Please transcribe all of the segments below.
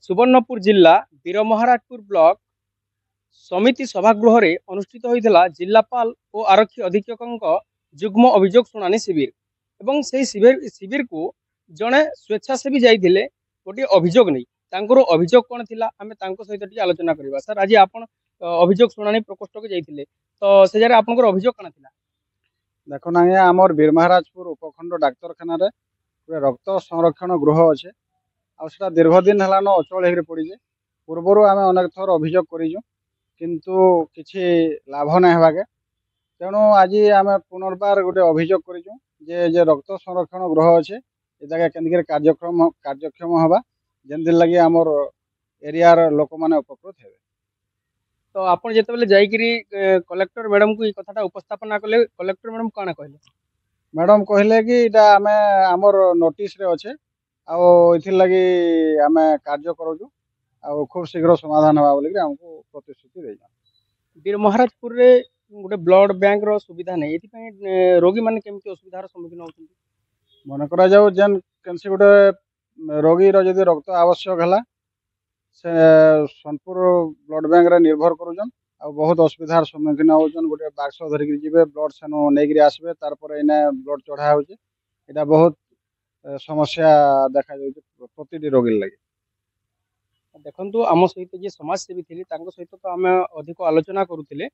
सुवर्णपुर जिला वीरमहाराजपुर ब्लॉक समिति सभागृह रे अनुष्ठित होइथिला जिलापाल और आरक्षी अधीक्षक जुग्म अभियोग शुणानी शिविर एवं से शिविर को जड़े स्वेच्छासेवी जाइए गोटे अभियोग नहीं तांकर अभियोग कौन थिला आमे तांको सहित टिके आलोचना करबा। सर आज आपण अभियोग शुणानी प्रकोष्ठ को जाइए तो से जारे आपनकर अभियोग कौन थिला? देखो ना आमर वीरमहाराजपुर उपखंड डाक्तरखाना रक्त संरक्षण गृह अच्छे आटा दीर्घ दिन है अचल हो पड़े पूर्वर आम अनेक थर अभियोग किंतु किसी लाभ ना होवाके तेणु आज आम पुनर्बार गोटे अभियोग कर रक्त संरक्षण गृह अच्छे ये केन्द्र कार्यक्षम हवा जन लगे आमर एरियार लोक मैंने उपकृत हे। तो आपन जेतेबेले जाइकरी कलेक्टर मैडम को कथाटा उपस्थापना कले कलेक्टर मैडम कौन कहले? मैडम कहले कि इटा आमे आमर नोटिस रे अच्छे आउ लगी आम कार्य करूँ आ खूब शीघ्र समाधान हवा बोलिक हमको प्रतिश्रुति दे। वीरमहाराजपुर रे गोटे ब्लड बैंक रो सुविधा नहीं एथि रोगी माने केमती असुविधार सम्मुखीन होउछन? मन करा जाऊ जेन केनसी गोटे रोगी रो जदि रक्त आवश्यक है से सोनपुर ब्लड बैंक रे निर्भर करूछन आ बहुत असुविधार सम्मुखीन होउछन। गोटे बाक्स धरिक जीवे ब्लड सेनो नेगिरी आसबे तार पर इने ब्लड चढ़ा होउछे एटा बहुत समस्या देखा जाउछे प्रतिटी रोगी लगे। देखंतु आम सहित जे समाजसेवी थिले तांको सहित तो आम अधिक आलोचना करूथिले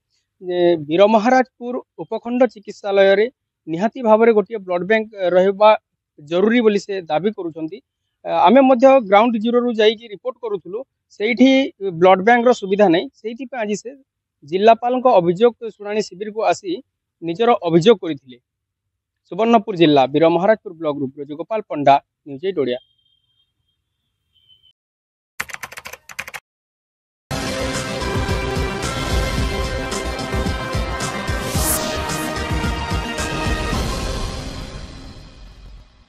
जे वीरमहाराजपुर उपखंड चिकित्सालय रे निहाती भाव में गोटे ब्लड बैंक रहिबा जरूरी बोली से दाबी करूछंती। आमे मध्य ग्राउंड जीरो रु जाइकी रिपोर्ट करूथुलु सेठी ब्लड बैंक रो सुविधा नहीं सेठी पे आज से जिलापाल अभियोग शुणानी शिविर को आसी निजर अभियोग करथिले। सुवर्णपुर जिला वीरमहाराजपुर ब्लॉक ग्रुप गोपाल पंडा न्यूज 8 ओडिया।